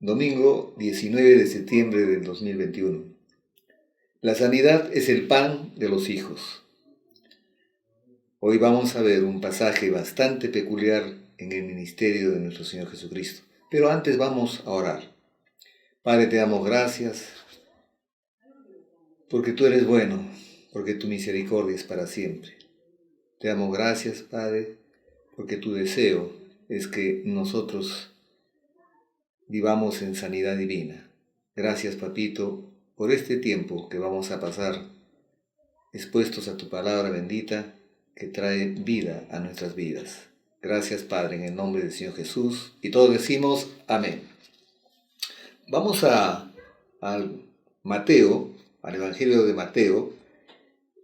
domingo 19 de septiembre del 2021. La sanidad es el pan de los hijos. Hoy vamos a ver un pasaje bastante peculiar en el ministerio de nuestro Señor Jesucristo. Pero antes vamos a orar. Padre, te damos gracias porque tú eres bueno, porque tu misericordia es para siempre. Te damos gracias, Padre, porque tu deseo es que nosotros vivamos en sanidad divina. Gracias, Papito, por este tiempo que vamos a pasar expuestos a tu palabra bendita que trae vida a nuestras vidas. Gracias, Padre, en el nombre del Señor Jesús. Y todos decimos amén. Vamos al Mateo, al Evangelio de Mateo,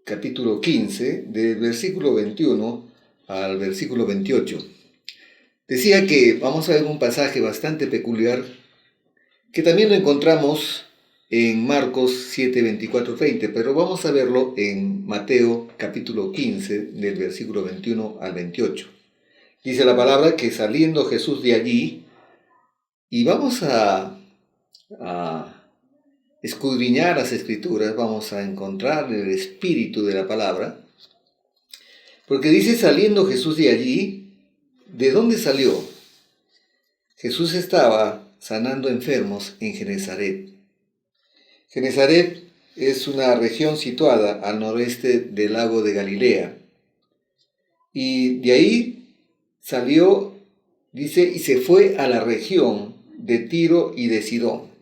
capítulo 15, del versículo 21 al versículo 28. Decía que vamos a ver un pasaje bastante peculiar que también lo encontramos en Marcos 7, 24, 30, pero vamos a verlo en Mateo capítulo 15, del versículo 21 al 28. Dice la palabra que saliendo Jesús de allí, y vamos a escudriñar las Escrituras, vamos a encontrar el espíritu de la palabra, porque dice saliendo Jesús de allí. ¿De dónde salió? Jesús estaba sanando enfermos en Genezaret. Genezaret es una región situada al noroeste del lago de Galilea. Y de ahí salió, dice, y se fue a la región de Tiro y de Sidón.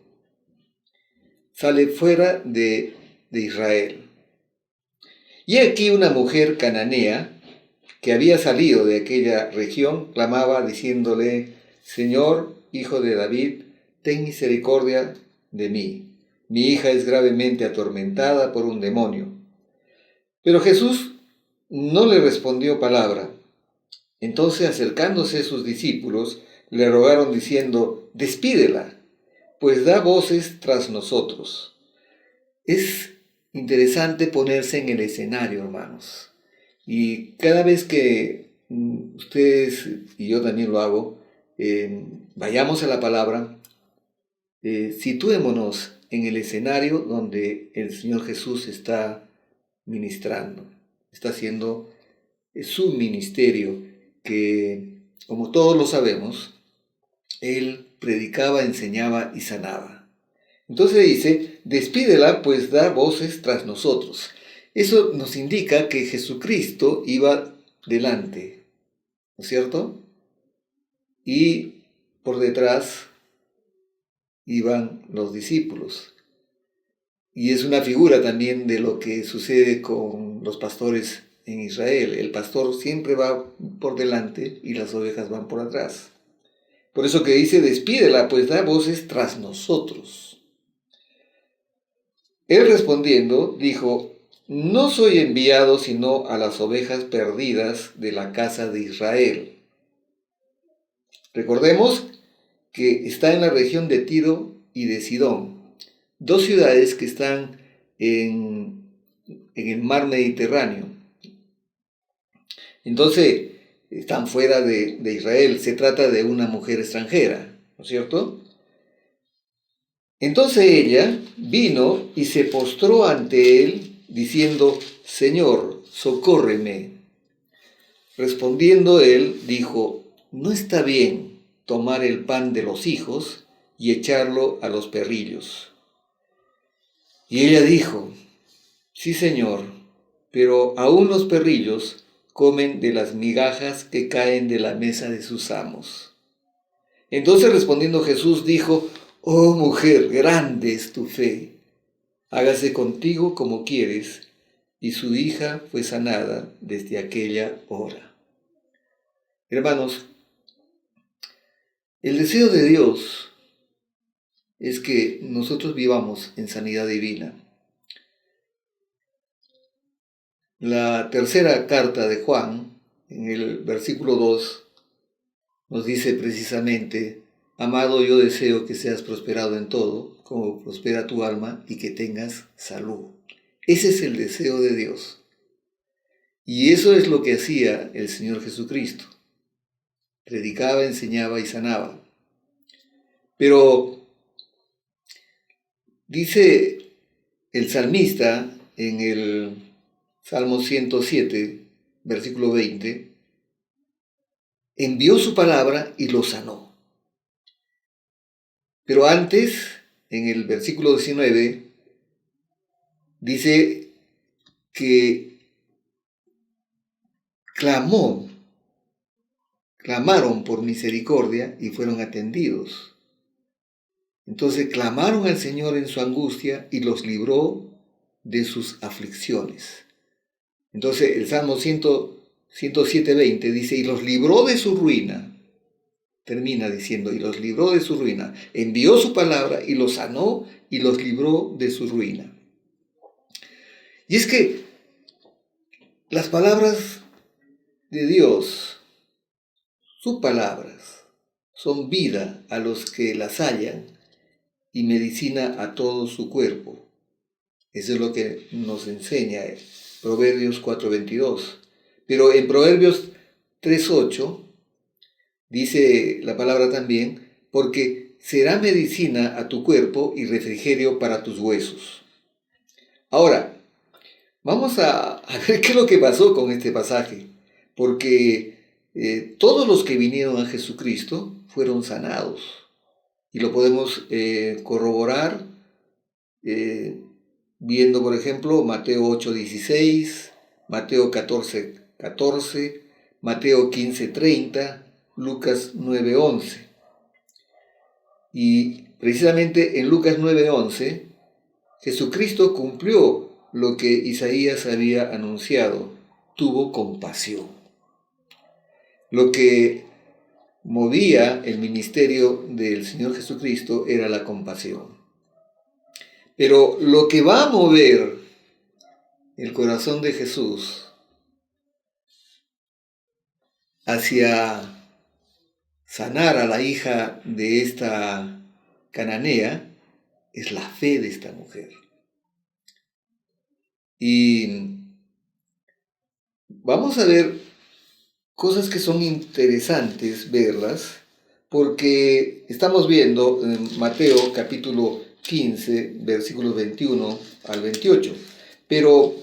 Sale fuera de Israel. Y aquí una mujer cananea que había salido de aquella región, clamaba diciéndole: Señor, hijo de David, ten misericordia de mí. Mi hija es gravemente atormentada por un demonio. Pero Jesús no le respondió palabra. Entonces, acercándose sus discípulos, le rogaron diciendo: Despídela, pues da voces tras nosotros. Es interesante ponerse en el escenario, hermanos. Y cada vez que ustedes y yo también lo hago, vayamos a la palabra, situémonos en el escenario donde el Señor Jesús está ministrando, está haciendo su ministerio que, como todos lo sabemos, Él predicaba, enseñaba y sanaba. Entonces dice: despídela, pues da voces tras nosotros. Eso nos indica que Jesucristo iba delante, ¿no es cierto? Y por detrás iban los discípulos. Y es una figura también de lo que sucede con los pastores en Israel. El pastor siempre va por delante y las ovejas van por atrás. Por eso que dice: despídela, pues da voces tras nosotros. Él respondiendo dijo: no soy enviado sino a las ovejas perdidas de la casa de Israel. Recordemos que está en la región de Tiro y de Sidón, dos ciudades que están en el mar Mediterráneo. Entonces, están fuera de Israel. Se trata de una mujer extranjera, ¿no es cierto? Entonces ella vino y se postró ante él, diciendo: Señor, socórreme. Respondiendo él, dijo: no está bien tomar el pan de los hijos y echarlo a los perrillos. Y ella dijo: sí, Señor, pero aún los perrillos comen de las migajas que caen de la mesa de sus amos. Entonces respondiendo Jesús dijo: oh mujer, grande es tu fe, hágase contigo como quieres. Y su hija fue sanada desde aquella hora. Hermanos, el deseo de Dios es que nosotros vivamos en sanidad divina. La tercera carta de Juan, en el versículo 2, nos dice precisamente: amado, yo deseo que seas prosperado en todo, como prospera tu alma, y que tengas salud. Ese es el deseo de Dios. Y eso es lo que hacía el Señor Jesucristo. Predicaba, enseñaba y sanaba. Pero Dice el salmista en el Salmo 107, versículo 20, envió su palabra y lo sanó. Pero antes, en el versículo 19, dice que clamaron por misericordia y fueron atendidos. Entonces clamaron al Señor en su angustia y los libró de sus aflicciones. Entonces el Salmo 107:20 dice, y los libró de su ruina. Termina diciendo, y los libró de su ruina. Envió su palabra y los sanó y los libró de su ruina. Y es que las palabras de Dios, sus palabras, son vida a los que las hallan y medicina a todo su cuerpo. Eso es lo que nos enseña Proverbios 4:22. Pero en Proverbios 3:8 dice la palabra también, porque será medicina a tu cuerpo y refrigerio para tus huesos. Ahora, vamos a ver qué es lo que pasó con este pasaje, porque todos los que vinieron a Jesucristo fueron sanados. Y lo podemos corroborar viendo, por ejemplo, Mateo 8:16, Mateo 14:14, Mateo 15:30, Lucas 9:11. Y precisamente en Lucas 9:11, Jesucristo cumplió lo que Isaías había anunciado, tuvo compasión. Lo que movía el ministerio del Señor Jesucristo era la compasión. Pero lo que va a mover el corazón de Jesús hacia sanar a la hija de esta cananea es la fe de esta mujer. Y vamos a ver cosas que son interesantes verlas, porque estamos viendo en Mateo capítulo 15, versículos 21 al 28. Pero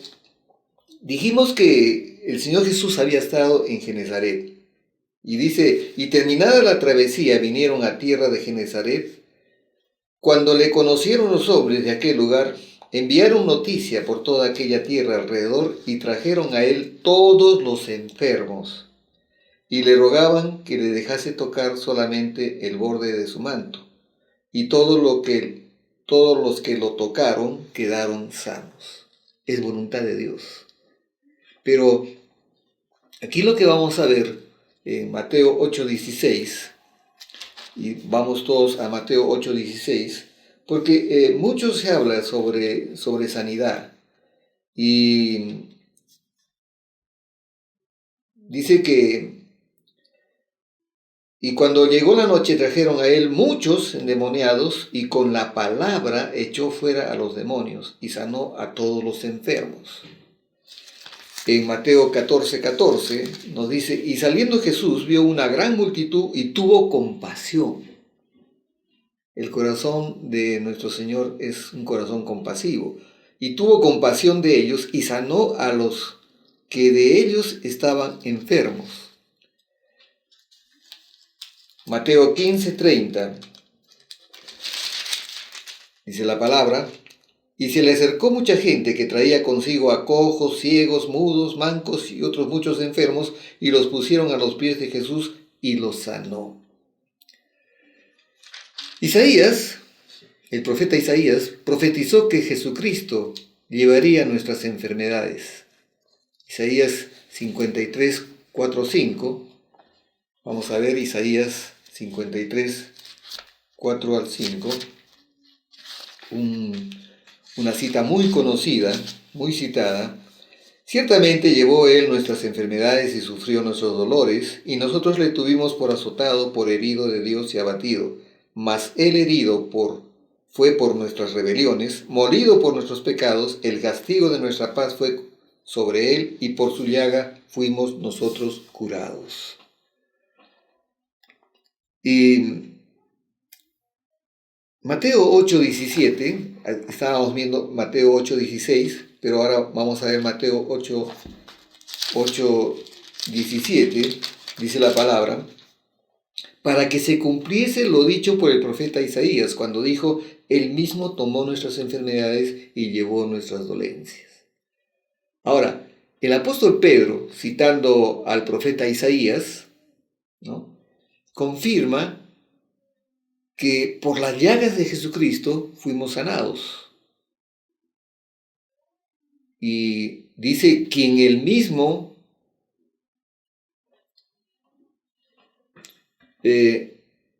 dijimos que el Señor Jesús había estado en Genezaret. Y dice, y terminada la travesía vinieron a tierra de Genezaret. Cuando le conocieron los hombres de aquel lugar, enviaron noticia por toda aquella tierra alrededor y trajeron a él todos los enfermos y le rogaban que le dejase tocar solamente el borde de su manto. Y todos los que lo tocaron quedaron sanos. Es voluntad de Dios. Pero aquí lo que vamos a ver en Mateo 8:16, y vamos todos a Mateo 8:16, porque mucho se habla sobre sanidad. Y dice que, y cuando llegó la noche trajeron a él muchos endemoniados, y con la palabra echó fuera a los demonios, y sanó a todos los enfermos. En Mateo 14:14 nos dice, y saliendo Jesús vio una gran multitud y tuvo compasión. El corazón de nuestro Señor es un corazón compasivo. Y tuvo compasión de ellos y sanó a los que de ellos estaban enfermos. Mateo 15:30 dice la palabra, y se le acercó mucha gente que traía consigo a cojos, ciegos, mudos, mancos y otros muchos enfermos, y los pusieron a los pies de Jesús y los sanó. Isaías, el profeta Isaías, profetizó que Jesucristo llevaría nuestras enfermedades. Isaías 53, 4, 5. Vamos a ver Isaías 53, 4 al 5. Una cita muy conocida, muy citada. Ciertamente llevó él nuestras enfermedades y sufrió nuestros dolores, y nosotros le tuvimos por azotado, por herido de Dios y abatido. Mas él herido fue por nuestras rebeliones, molido por nuestros pecados, el castigo de nuestra paz fue sobre él, y por su llaga fuimos nosotros curados. Y Mateo 8:17, estábamos viendo Mateo 8:16, pero ahora vamos a ver Mateo 8:17, dice la palabra, para que se cumpliese lo dicho por el profeta Isaías, cuando dijo, Él mismo tomó nuestras enfermedades y llevó nuestras dolencias. Ahora, el apóstol Pedro, citando al profeta Isaías, ¿no?, confirma que por las llagas de Jesucristo fuimos sanados. Y dice, quien él mismo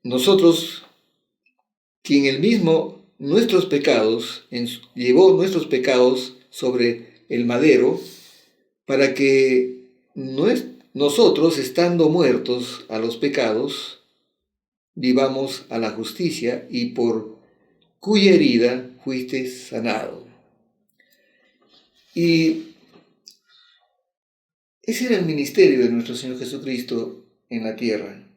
nuestros pecados, llevó nuestros pecados sobre el madero, para que nosotros, estando muertos a los pecados, vivamos a la justicia, y por cuya herida fuiste sanado. Y ese era el ministerio de nuestro Señor Jesucristo en la tierra: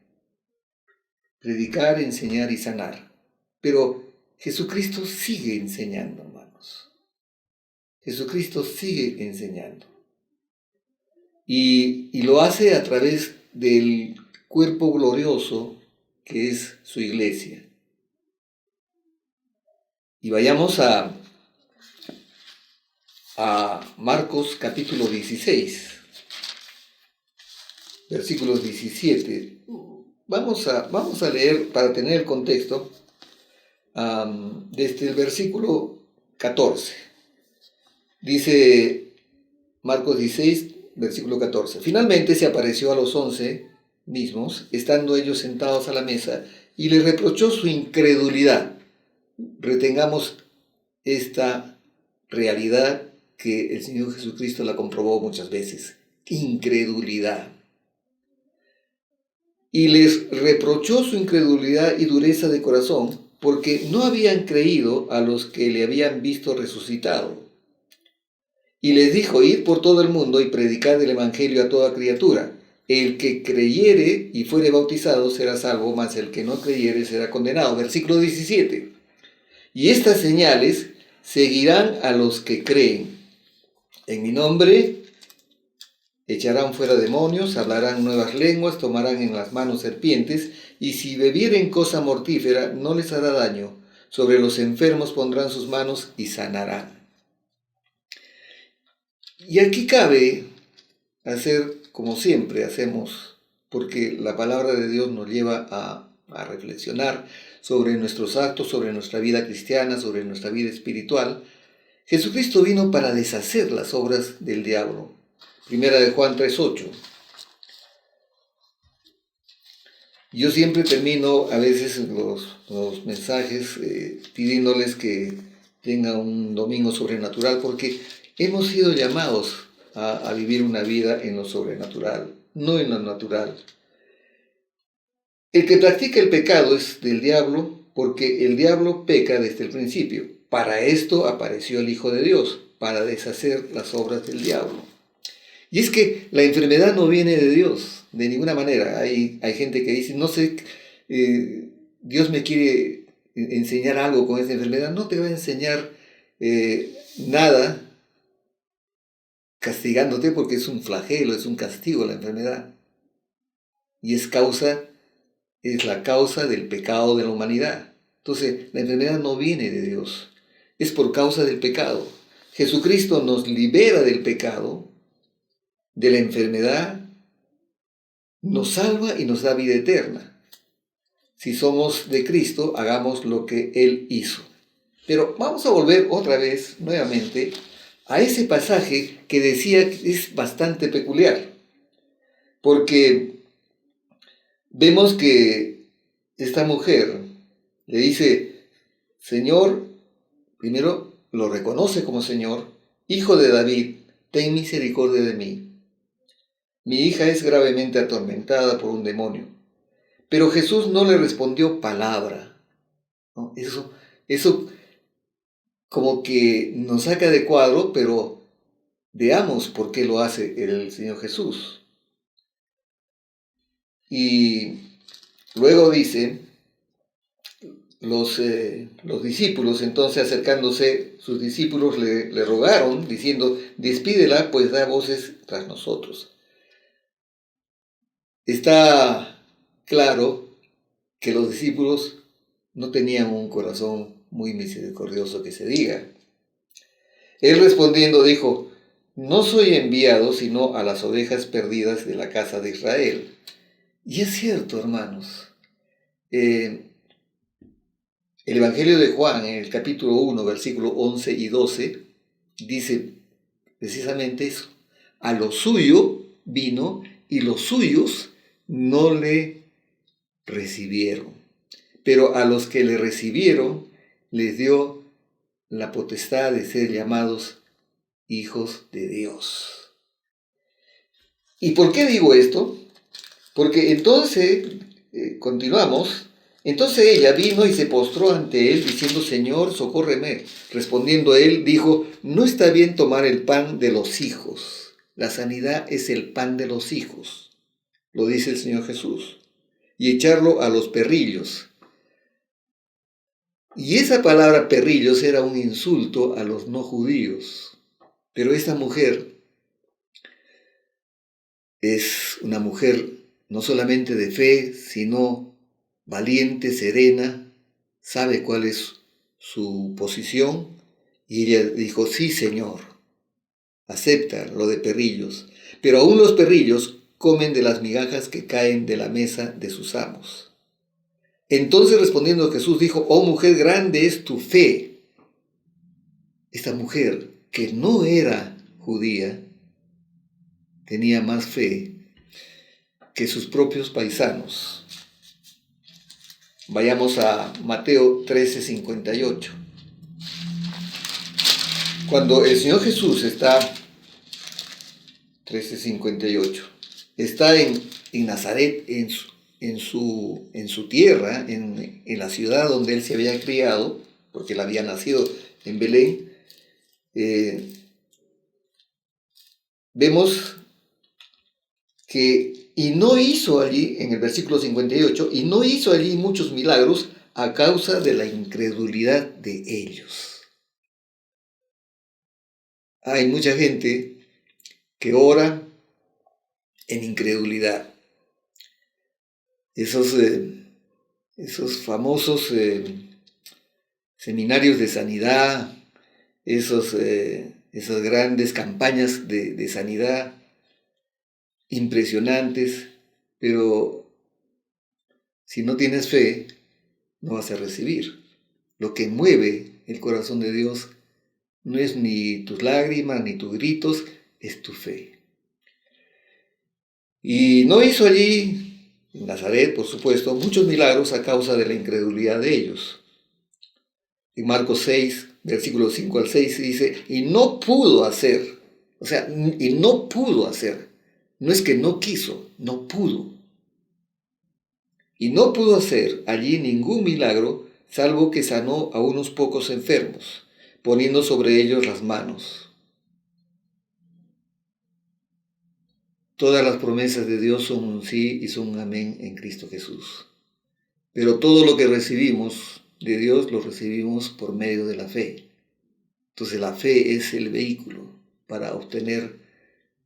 predicar, enseñar y sanar. Pero Jesucristo sigue enseñando, hermanos. Jesucristo sigue enseñando. Y lo hace a través del cuerpo glorioso que es su iglesia. Y vayamos a Marcos capítulo 16, versículos 17. Vamos a leer para tener el contexto desde el versículo 14. Dice Marcos 16, versículo 14. Finalmente se apareció a los 11 mismos, estando ellos sentados a la mesa, y les reprochó su incredulidad. Retengamos esta realidad que el Señor Jesucristo la comprobó muchas veces: incredulidad. Y les reprochó su incredulidad y dureza de corazón, porque no habían creído a los que le habían visto resucitado. Y les dijo, id por todo el mundo y predicad el evangelio a toda criatura. El que creyere y fuere bautizado será salvo, mas el que no creyere será condenado. Versículo 17. Y estas señales seguirán a los que creen. En mi nombre echarán fuera demonios, hablarán nuevas lenguas, tomarán en las manos serpientes, y si bebieren cosa mortífera no les hará daño. Sobre los enfermos pondrán sus manos y sanarán. Y aquí cabe hacer como siempre hacemos, porque la palabra de Dios nos lleva a reflexionar sobre nuestros actos, sobre nuestra vida cristiana, sobre nuestra vida espiritual. Jesucristo vino para deshacer las obras del diablo. Primera de Juan 3:8. Yo siempre termino a veces los mensajes pidiéndoles que tengan un domingo sobrenatural, porque hemos sido llamados a vivir una vida en lo sobrenatural, no en lo natural. El que practica el pecado es del diablo, porque el diablo peca desde el principio. Para esto apareció el Hijo de Dios, para deshacer las obras del diablo. Y es que la enfermedad no viene de Dios, de ninguna manera. Hay gente que dice, no sé, Dios me quiere enseñar algo con esta enfermedad. No te va a enseñar nada castigándote, porque es un flagelo, es un castigo la enfermedad. Y es la causa del pecado de la humanidad. Entonces, la enfermedad no viene de Dios, es por causa del pecado. Jesucristo nos libera del pecado, de la enfermedad, nos salva y nos da vida eterna. Si somos de Cristo, hagamos lo que Él hizo. Pero vamos a volver otra vez, nuevamente, a ese pasaje que decía que es bastante peculiar, porque vemos que esta mujer le dice, Señor, primero lo reconoce como Señor, Hijo de David, ten misericordia de mí. Mi hija es gravemente atormentada por un demonio. Pero Jesús no le respondió palabra, ¿no? Eso como que nos saca de cuadro, pero veamos por qué lo hace el Señor Jesús. Y luego dice, los discípulos, entonces acercándose, sus discípulos le rogaron, diciendo, despídela, pues da voces tras nosotros. Está claro que los discípulos no tenían un corazón muy misericordioso que se diga. Él respondiendo dijo, no soy enviado sino a las ovejas perdidas de la casa de Israel. Y es cierto, hermanos. El Evangelio de Juan, en el capítulo 1, versículo 11 y 12, dice precisamente eso. A lo suyo vino y los suyos no le recibieron. Pero a los que le recibieron les dio la potestad de ser llamados hijos de Dios. ¿Y por qué digo esto? Porque entonces, continuamos, entonces ella vino y se postró ante él diciendo, Señor, socórreme. Respondiendo él, dijo, no está bien tomar el pan de los hijos. La sanidad es el pan de los hijos, lo dice el Señor Jesús, y echarlo a los perrillos. Y esa palabra perrillos era un insulto a los no judíos. Pero esta mujer es una mujer no solamente de fe, sino valiente, serena, sabe cuál es su posición. Y ella dijo, sí, Señor, acepta lo de perrillos. Pero aún los perrillos comen de las migajas que caen de la mesa de sus amos. Entonces respondiendo Jesús dijo, oh mujer, grande es tu fe. Esta mujer, que no era judía, tenía más fe que sus propios paisanos. Vayamos a Mateo 13:58. Cuando el Señor Jesús está, 13:58, está en Nazaret, en su tierra, en la ciudad donde él se había criado, porque él había nacido en Belén, vemos que, y no hizo allí, en el versículo 58, y no hizo allí muchos milagros a causa de la incredulidad de ellos. Hay mucha gente que ora en incredulidad. Esos famosos seminarios de sanidad, esas grandes campañas de sanidad impresionantes, pero si no tienes fe, no vas a recibir. Lo que mueve el corazón de Dios no es ni tus lágrimas ni tus gritos, es tu fe. Y no hizo allí, en Nazaret, por supuesto, muchos milagros a causa de la incredulidad de ellos. En Marcos 6, versículos 5 al 6, dice, y no pudo hacer, no es que no quiso, no pudo. Y no pudo hacer allí ningún milagro, salvo que sanó a unos pocos enfermos, poniendo sobre ellos las manos. Todas las promesas de Dios son un sí y son un amén en Cristo Jesús. Pero todo lo que recibimos de Dios lo recibimos por medio de la fe. Entonces la fe es el vehículo para obtener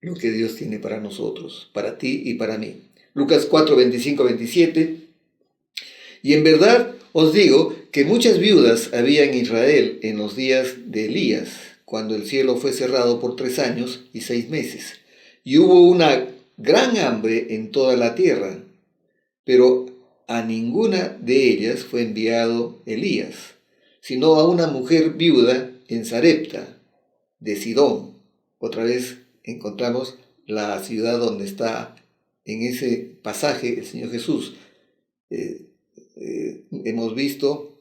lo que Dios tiene para nosotros, para ti y para mí. Lucas 4, 25, 27. Y en verdad os digo que muchas viudas había en Israel en los días de Elías, cuando el cielo fue cerrado por 3 años y 6 meses. Y hubo una gran hambre en toda la tierra, pero a ninguna de ellas fue enviado Elías, sino a una mujer viuda en Sarepta, de Sidón. Otra vez encontramos la ciudad donde está en ese pasaje el Señor Jesús. Hemos visto,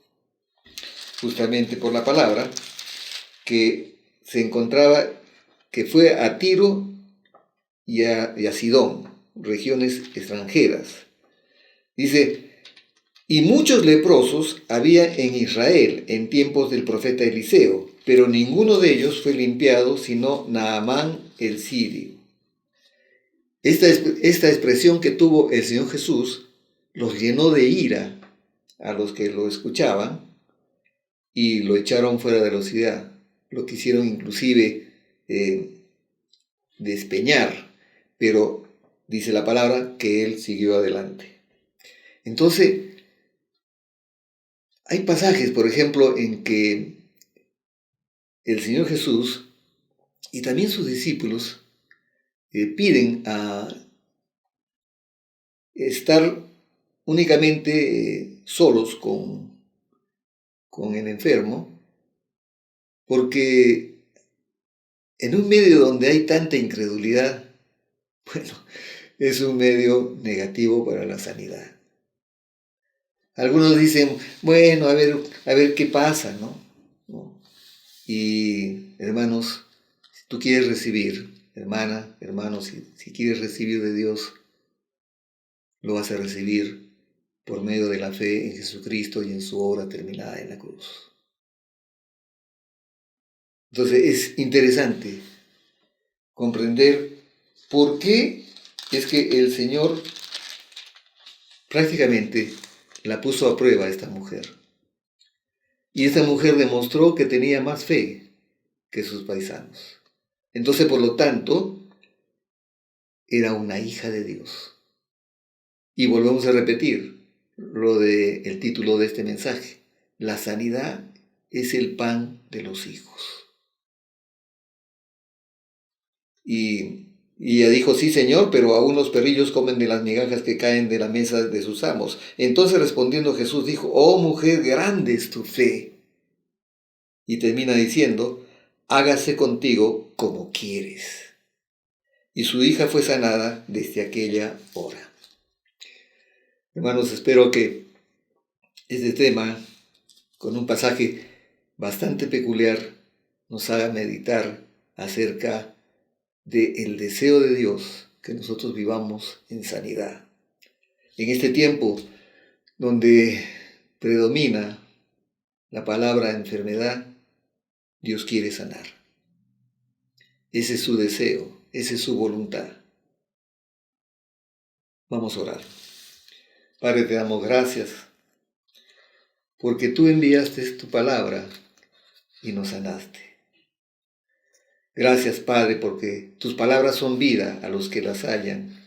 justamente por la palabra, que se encontraba, que fue a Tiro y a Sidón, regiones extranjeras. Dice, y muchos leprosos había en Israel en tiempos del profeta Eliseo, pero ninguno de ellos fue limpiado, sino Naamán el sirio. Esta expresión que tuvo el Señor Jesús los llenó de ira a los que lo escuchaban y lo echaron fuera de la ciudad. Lo quisieron inclusive despeñar, pero dice la palabra que él siguió adelante. Entonces, hay pasajes, por ejemplo, en que el Señor Jesús y también sus discípulos piden a estar únicamente solos con el enfermo, porque en un medio donde hay tanta incredulidad, bueno, es un medio negativo para la sanidad. Algunos dicen, bueno, a ver qué pasa, ¿no? Y hermanos, si tú quieres recibir, hermana, hermano, si quieres recibir de Dios, lo vas a recibir por medio de la fe en Jesucristo y en su obra terminada en la cruz. Entonces es interesante comprender por qué es que el Señor prácticamente la puso a prueba a esta mujer. Y esta mujer demostró que tenía más fe que sus paisanos. Entonces, por lo tanto, era una hija de Dios. Y volvemos a repetir el título de este mensaje. La sanidad es el pan de los hijos. Y ella dijo, sí, Señor, pero aún los perrillos comen de las migajas que caen de la mesa de sus amos. Entonces respondiendo Jesús dijo, oh mujer, grande es tu fe. Y termina diciendo, hágase contigo como quieres. Y su hija fue sanada desde aquella hora. Hermanos, espero que este tema, con un pasaje bastante peculiar, nos haga meditar acerca del deseo de Dios que nosotros vivamos en sanidad. En este tiempo donde predomina la palabra enfermedad, Dios quiere sanar. Ese es su deseo, esa es su voluntad. Vamos a orar. Padre, te damos gracias porque tú enviaste tu palabra y nos sanaste. Gracias, Padre, porque tus palabras son vida a los que las hallan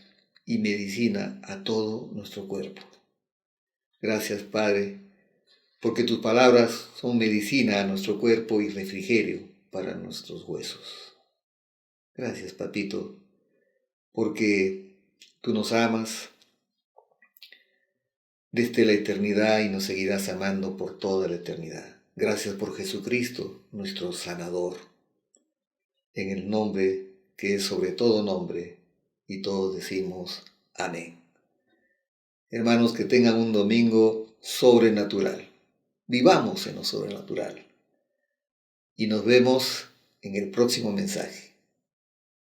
y medicina a todo nuestro cuerpo. Gracias, Padre, porque tus palabras son medicina a nuestro cuerpo y refrigerio para nuestros huesos. Gracias, Papito, porque tú nos amas desde la eternidad y nos seguirás amando por toda la eternidad. Gracias por Jesucristo, nuestro sanador, en el nombre que es sobre todo nombre, y todos decimos amén. Hermanos, que tengan un domingo sobrenatural. Vivamos en lo sobrenatural. Y nos vemos en el próximo mensaje.